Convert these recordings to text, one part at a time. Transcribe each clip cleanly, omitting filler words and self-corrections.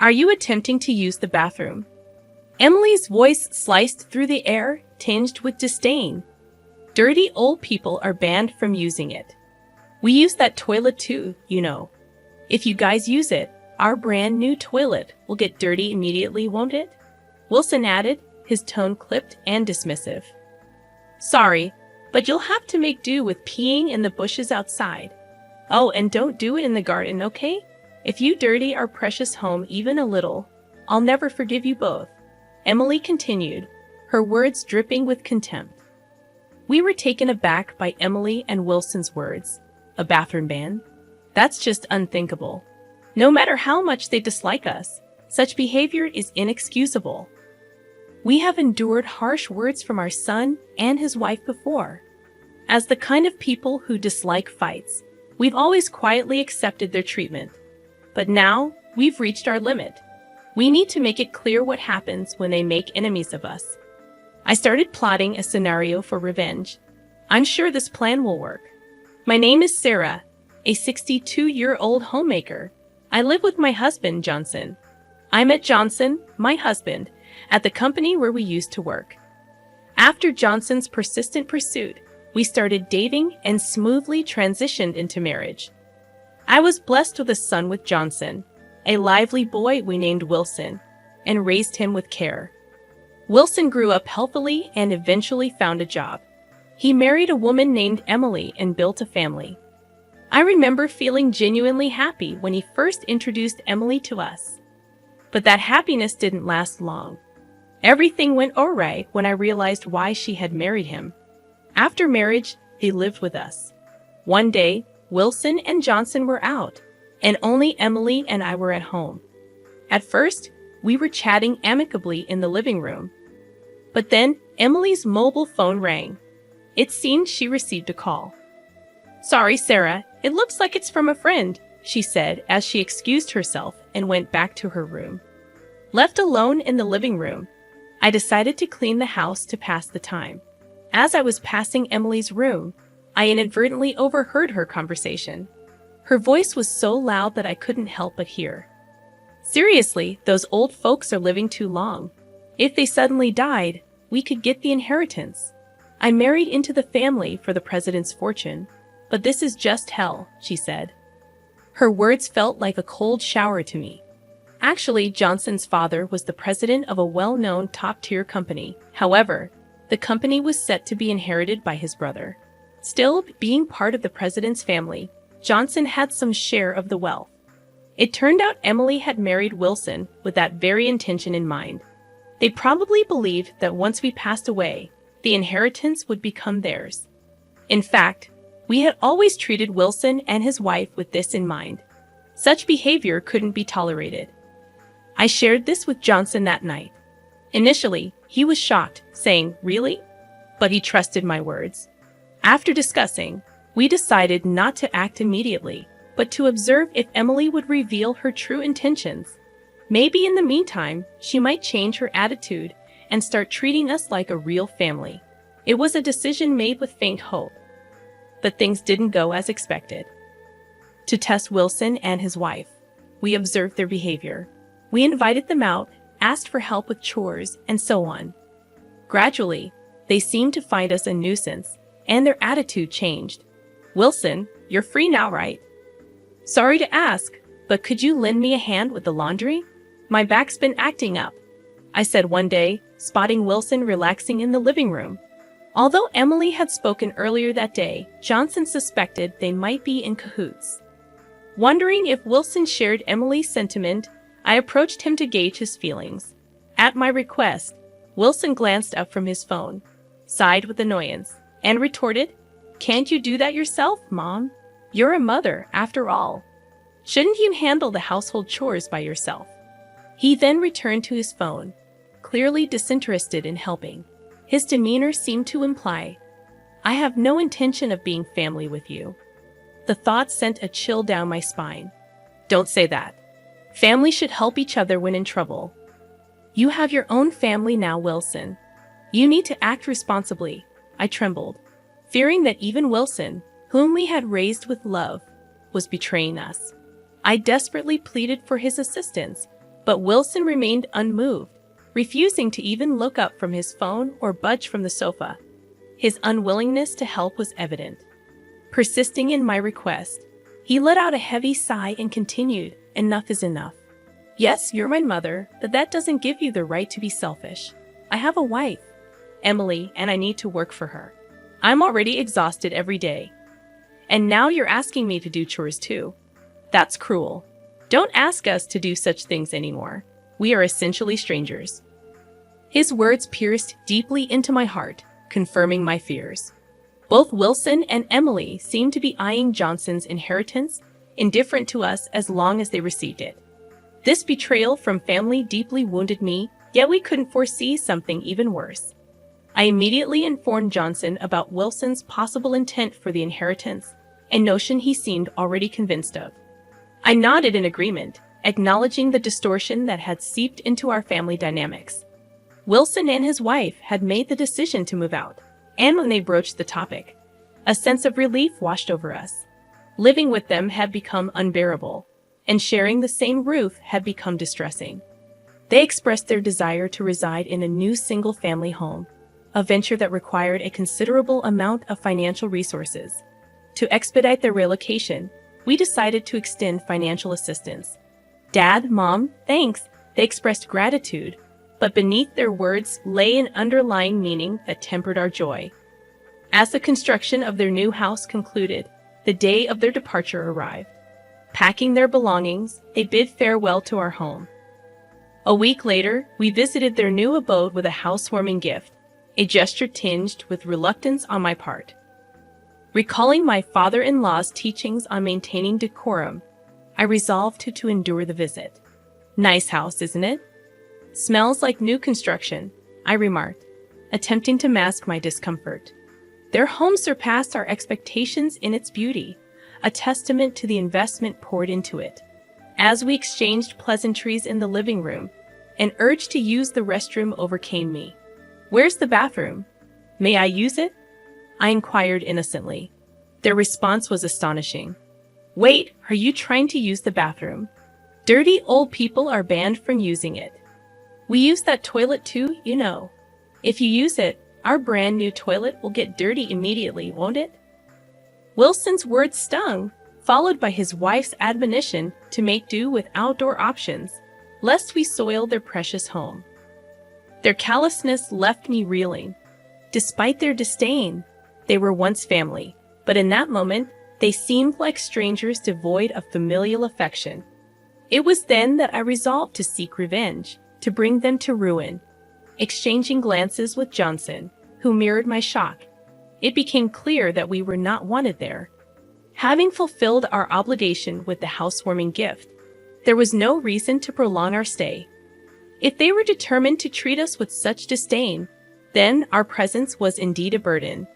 Are you attempting to use the bathroom? Emily's voice sliced through the air, tinged with disdain. Dirty old people are banned from using it. We use that toilet too, you know. If you guys use it, our brand new toilet will get dirty immediately, won't it? Wilson added, his tone clipped and dismissive. Sorry, but you'll have to make do with peeing in the bushes outside. Oh, and don't do it in the garden, okay? If you dirty our precious home even a little, I'll never forgive you both. Emily continued, her words dripping with contempt. We were taken aback by Emily and Wilson's words. A bathroom ban? That's just unthinkable. No matter how much they dislike us, such behavior is inexcusable. We have endured harsh words from our son and his wife before. As the kind of people who dislike fights, we've always quietly accepted their treatment. But now, we've reached our limit. We need to make it clear what happens when they make enemies of us. I started plotting a scenario for revenge. I'm sure this plan will work. My name is Sarah, a 62-year-old homemaker. I live with my husband, Johnson. I met Johnson, my husband, at the company where we used to work. After Johnson's persistent pursuit, we started dating and smoothly transitioned into marriage. I was blessed with a son with Johnson, a lively boy we named Wilson, and raised him with care. Wilson grew up healthily and eventually found a job. He married a woman named Emily and built a family. I remember feeling genuinely happy when he first introduced Emily to us. But that happiness didn't last long. Everything went awry when I realized why she had married him. After marriage, he lived with us. One day, Wilson and Johnson were out, and only Emily and I were at home. At first, we were chatting amicably in the living room. But then, Emily's mobile phone rang. It seemed she received a call. Sorry, Sarah, it looks like it's from a friend, she said as she excused herself and went back to her room. Left alone in the living room, I decided to clean the house to pass the time. As I was passing Emily's room, I inadvertently overheard her conversation. Her voice was so loud that I couldn't help but hear. Seriously, those old folks are living too long. If they suddenly died, we could get the inheritance. I married into the family for the president's fortune, but this is just hell, she said. Her words felt like a cold shower to me. Actually, Johnson's father was the president of a well-known top-tier company. However, the company was set to be inherited by his brother. Still, being part of the president's family, Johnson had some share of the wealth. It turned out Emily had married Wilson with that very intention in mind. They probably believed that once we passed away, the inheritance would become theirs. In fact, we had always treated Wilson and his wife with this in mind. Such behavior couldn't be tolerated. I shared this with Johnson that night. Initially, he was shocked, saying, "Really?" But he trusted my words. After discussing, we decided not to act immediately, but to observe if Emily would reveal her true intentions. Maybe in the meantime, she might change her attitude and start treating us like a real family. It was a decision made with faint hope. But things didn't go as expected. To test Wilson and his wife, we observed their behavior. We invited them out, asked for help with chores, and so on. Gradually, they seemed to find us a nuisance, and their attitude changed. "Wilson, you're free now, right?" "Sorry to ask, but could you lend me a hand with the laundry? My back's been acting up," I said one day, spotting Wilson relaxing in the living room. Although Emily had spoken earlier that day, Johnson suspected they might be in cahoots. Wondering if Wilson shared Emily's sentiment, I approached him to gauge his feelings. At my request, Wilson glanced up from his phone, sighed with annoyance, and retorted, "Can't you do that yourself, Mom? You're a mother, after all. Shouldn't you handle the household chores by yourself?" He then returned to his phone, clearly disinterested in helping. His demeanor seemed to imply, "I have no intention of being family with you." The thought sent a chill down my spine. Don't say that. Family should help each other when in trouble. You have your own family now, Wilson. You need to act responsibly. I trembled, fearing that even Wilson, whom we had raised with love, was betraying us. I desperately pleaded for his assistance, But Wilson remained unmoved, refusing to even look up from his phone or budge from the sofa. His unwillingness to help was evident. Persisting in my request, he let out a heavy sigh and continued, "Enough is enough. Yes, you're my mother, but that doesn't give you the right to be selfish. I have a wife, Emily, and I need to work for her. I'm already exhausted every day. And now you're asking me to do chores too. That's cruel. Don't ask us to do such things anymore. We are essentially strangers." His words pierced deeply into my heart, confirming my fears. Both Wilson and Emily seemed to be eyeing Johnson's inheritance, indifferent to us as long as they received it. This betrayal from family deeply wounded me, yet we couldn't foresee something even worse. I immediately informed Johnson about Wilson's possible intent for the inheritance, a notion he seemed already convinced of. I nodded in agreement, acknowledging the distortion that had seeped into our family dynamics. Wilson and his wife had made the decision to move out, and when they broached the topic, a sense of relief washed over us. Living with them had become unbearable, and sharing the same roof had become distressing. They expressed their desire to reside in a new single-family home, a venture that required a considerable amount of financial resources. To expedite their relocation, we decided to extend financial assistance. "Dad, Mom, thanks," they expressed gratitude, but beneath their words lay an underlying meaning that tempered our joy. As the construction of their new house concluded, the day of their departure arrived. Packing their belongings, they bid farewell to our home. A week later, we visited their new abode with a housewarming gift, a gesture tinged with reluctance on my part. Recalling my father-in-law's teachings on maintaining decorum, I resolved to endure the visit. "Nice house, isn't it?" "Smells like new construction," I remarked, attempting to mask my discomfort. Their home surpassed our expectations in its beauty, a testament to the investment poured into it. As we exchanged pleasantries in the living room, an urge to use the restroom overcame me. "Where's the bathroom? May I use it?" I inquired innocently. Their response was astonishing. "Wait, are you trying to use the bathroom? Dirty old people are banned from using it. We use that toilet too, you know. If you use it, our brand new toilet will get dirty immediately, won't it?" Wilson's words stung, followed by his wife's admonition to make do with outdoor options, lest we soil their precious home. Their callousness left me reeling. Despite their disdain, they were once family, but in that moment, they seemed like strangers devoid of familial affection. It was then that I resolved to seek revenge, to bring them to ruin. Exchanging glances with Johnson, who mirrored my shock, it became clear that we were not wanted there. Having fulfilled our obligation with the housewarming gift, there was no reason to prolong our stay. If they were determined to treat us with such disdain, then our presence was indeed a burden.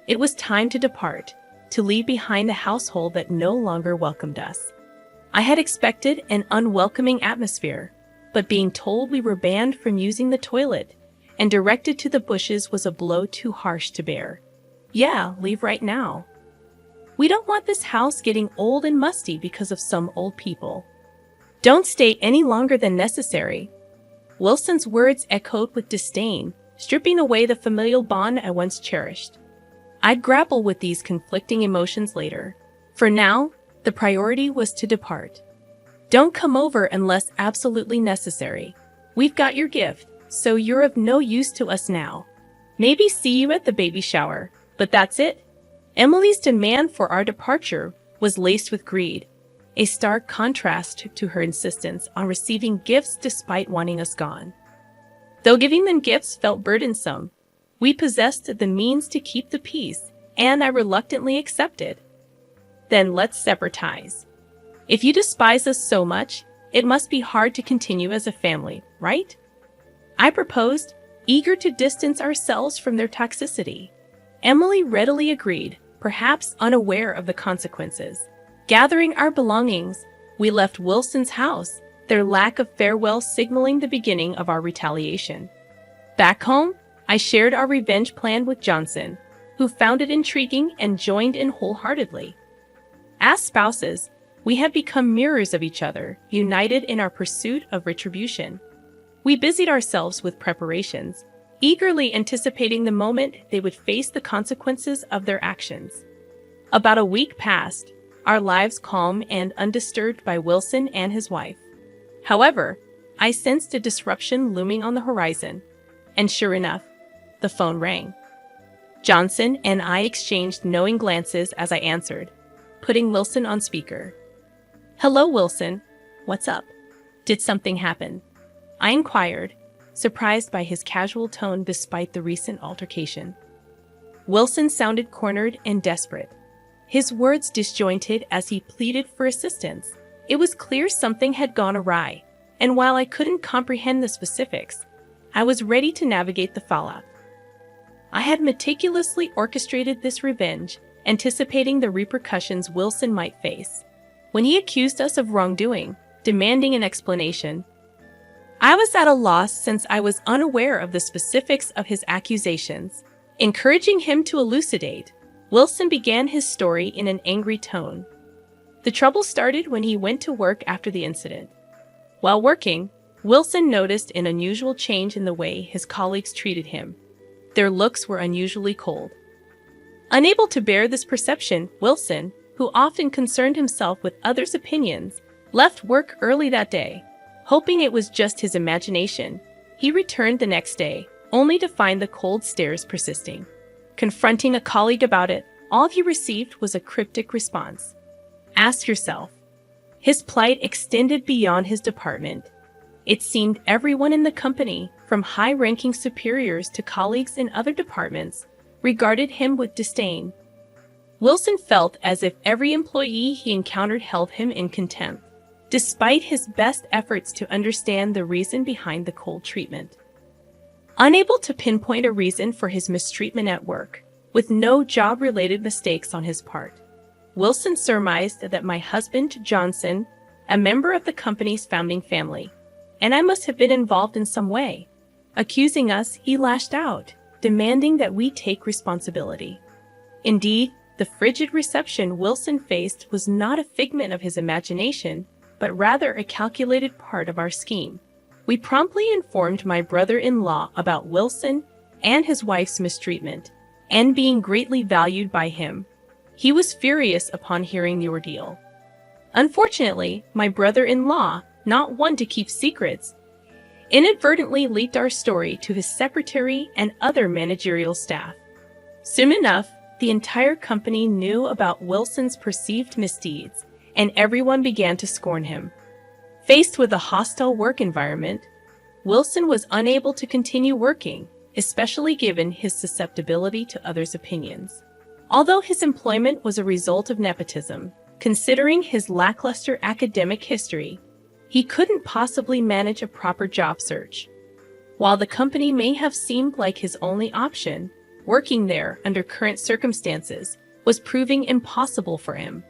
It was time to depart, to leave behind a household that no longer welcomed us. I had expected an unwelcoming atmosphere, but being told we were banned from using the toilet and directed to the bushes was a blow too harsh to bear. "Yeah, leave right now. We don't want this house getting old and musty because of some old people. Don't stay any longer than necessary." Wilson's words echoed with disdain, stripping away the familial bond I once cherished. I'd grapple with these conflicting emotions later. For now, the priority was to depart. "Don't come over unless absolutely necessary. We've got your gift, so you're of no use to us now. Maybe see you at the baby shower, but that's it." Emily's demand for our departure was laced with greed, a stark contrast to her insistence on receiving gifts despite wanting us gone. Though giving them gifts felt burdensome, we possessed the means to keep the peace, and I reluctantly accepted. "Then let's sever ties. If you despise us so much, it must be hard to continue as a family, right?" I proposed, eager to distance ourselves from their toxicity. Emily readily agreed, perhaps unaware of the consequences. Gathering our belongings, we left Wilson's house, their lack of farewell signaling the beginning of our retaliation. Back home, I shared our revenge plan with Johnson, who found it intriguing and joined in wholeheartedly. As spouses, We had become mirrors of each other, united in our pursuit of retribution. We busied ourselves with preparations, eagerly anticipating the moment they would face the consequences of their actions. About a week passed, our lives calm and undisturbed by Wilson and his wife. However, I sensed a disruption looming on the horizon, and sure enough, the phone rang. Johnson and I exchanged knowing glances as I answered, putting Wilson on speaker. "Hello, Wilson. What's up? Did something happen?" I inquired, surprised by his casual tone despite the recent altercation. Wilson sounded cornered and desperate, his words disjointed as he pleaded for assistance. It was clear something had gone awry, and while I couldn't comprehend the specifics, I was ready to navigate the fallout. I had meticulously orchestrated this revenge, anticipating the repercussions Wilson might face. When he accused us of wrongdoing, demanding an explanation, I was at a loss since I was unaware of the specifics of his accusations. Encouraging him to elucidate, Wilson began his story in an angry tone. The trouble started when he went to work after the incident. While working, Wilson noticed an unusual change in the way his colleagues treated him. Their looks were unusually cold. Unable to bear this perception, Wilson, who often concerned himself with others' opinions, left work early that day. Hoping it was just his imagination, he returned the next day, only to find the cold stares persisting. Confronting a colleague about it, all he received was a cryptic response. Ask yourself. His plight extended beyond his department. It seemed everyone in the company, from high-ranking superiors to colleagues in other departments, regarded him with disdain. Wilson felt as if every employee he encountered held him in contempt, despite his best efforts to understand the reason behind the cold treatment. Unable to pinpoint a reason for his mistreatment at work, with no job-related mistakes on his part, Wilson surmised that my husband, Johnson, a member of the company's founding family, and I must have been involved in some way. Accusing us, he lashed out, demanding that we take responsibility. Indeed, the frigid reception Wilson faced was not a figment of his imagination, but rather a calculated part of our scheme. We promptly informed my brother-in-law about Wilson and his wife's mistreatment, and being greatly valued by him, he was furious upon hearing the ordeal. Unfortunately, my brother-in-law, not one to keep secrets, inadvertently leaked our story to his secretary and other managerial staff. Soon enough, the entire company knew about Wilson's perceived misdeeds, and everyone began to scorn him. Faced with a hostile work environment, Wilson was unable to continue working, especially given his susceptibility to others' opinions. Although his employment was a result of nepotism, considering his lackluster academic history, he couldn't possibly manage a proper job search. While the company may have seemed like his only option, working there under current circumstances was proving impossible for him.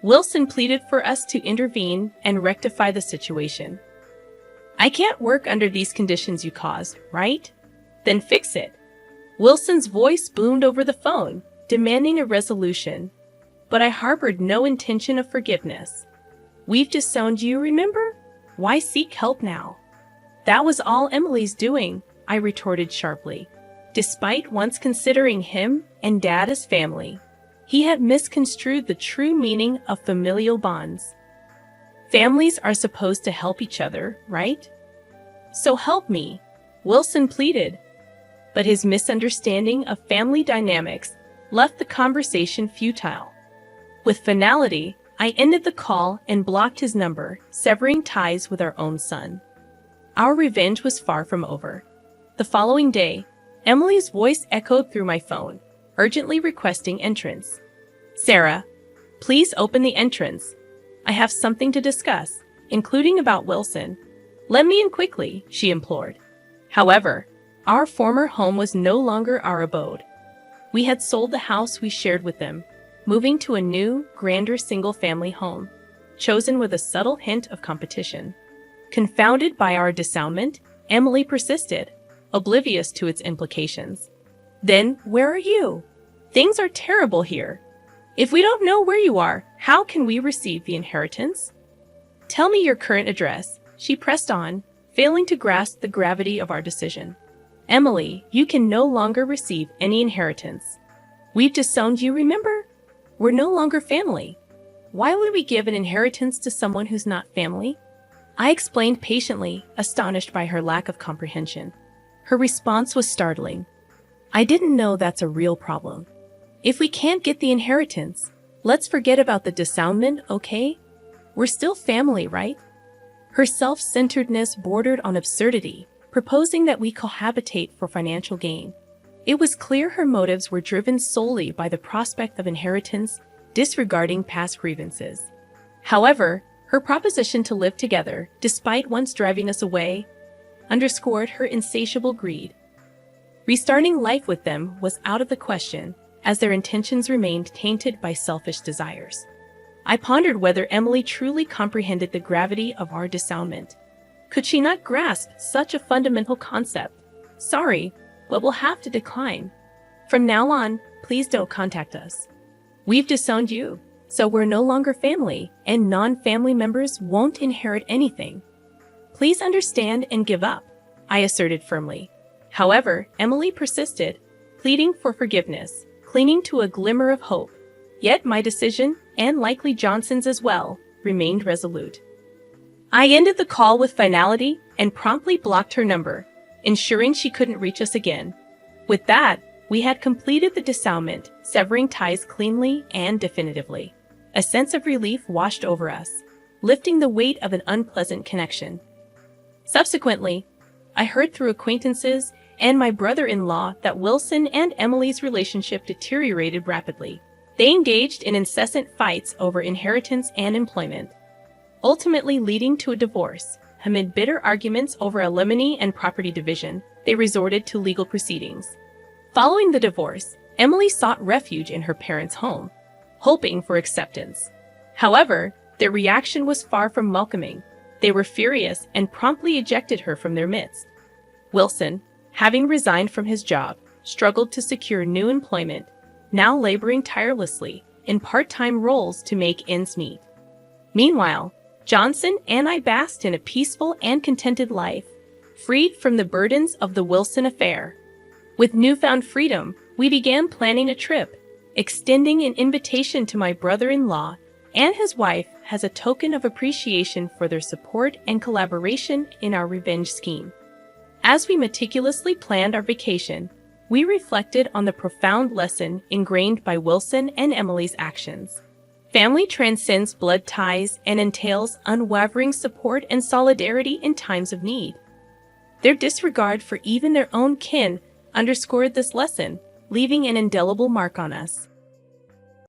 Wilson pleaded for us to intervene and rectify the situation. "I can't work under these conditions you caused, right? Then fix it." Wilson's voice boomed over the phone, demanding a resolution, but I harbored no intention of forgiveness. "We've disowned you, remember? Why seek help now?" "That was all Emily's doing," I retorted sharply. Despite once considering him and Dad as family, he had misconstrued the true meaning of familial bonds. Families are supposed to help each other, right? "So help me," Wilson pleaded. But his misunderstanding of family dynamics left the conversation futile. With finality, I ended the call and blocked his number, severing ties with our own son. Our revenge was far from over. The following day, Emily's voice echoed through my phone, urgently requesting entrance. "Sarah, please open the entrance. I have something to discuss, including about Wilson. Let me in quickly," she implored. However, our former home was no longer our abode. We had sold the house we shared with them, moving to a new, grander single-family home, chosen with a subtle hint of competition. Confounded by our dissownment, Emily persisted, oblivious to its implications. "Then, where are you? Things are terrible here. If we don't know where you are, How can we receive the inheritance? Tell me your current address, she pressed on, failing to grasp the gravity of our decision. Emily, you can no longer receive any inheritance. We've disowned you, remember? We're no longer family. Why would we give an inheritance to someone who's not family? I explained patiently, astonished by her lack of comprehension. Her response was startling. I didn't know that's a real problem. If we can't get the inheritance, let's forget about the disownment, okay? We're still family, right? Her self-centeredness bordered on absurdity, proposing that we cohabitate for financial gain. It was clear her motives were driven solely by the prospect of inheritance, disregarding past grievances. However, her proposition to live together, despite once driving us away, underscored her insatiable greed. Restarting life with them was out of the question, as their intentions remained tainted by selfish desires. I pondered whether Emily truly comprehended the gravity of our disownment. Could she not grasp such a fundamental concept? Sorry, but we'll have to decline. From now on, please don't contact us. We've disowned you, so we're no longer family, and non-family members won't inherit anything. Please understand and give up, I asserted firmly. However, Emily persisted, pleading for forgiveness, clinging to a glimmer of hope. Yet my decision, and likely Johnson's as well, remained resolute. I ended the call with finality and promptly blocked her number, ensuring she couldn't reach us again. With that, we had completed the disownment, severing ties cleanly and definitively. A sense of relief washed over us, lifting the weight of an unpleasant connection. Subsequently, I heard through acquaintances and my brother-in-law that Wilson and Emily's relationship deteriorated rapidly. They engaged in incessant fights over inheritance and employment, ultimately leading to a divorce. Amid bitter arguments over alimony and property division, they resorted to legal proceedings. Following the divorce, Emily sought refuge in her parents' home, hoping for acceptance. However, their reaction was far from welcoming. They were furious and promptly ejected her from their midst. Wilson, having resigned from his job, struggled to secure new employment, now laboring tirelessly in part-time roles to make ends meet. Meanwhile, Johnson and I basked in a peaceful and contented life, freed from the burdens of the Wilson affair. With newfound freedom, we began planning a trip, extending an invitation to my brother-in-law and his wife as a token of appreciation for their support and collaboration in our revenge scheme. As we meticulously planned our vacation, we reflected on the profound lesson ingrained by Wilson and Emily's actions. Family transcends blood ties and entails unwavering support and solidarity in times of need. Their disregard for even their own kin underscored this lesson, leaving an indelible mark on us.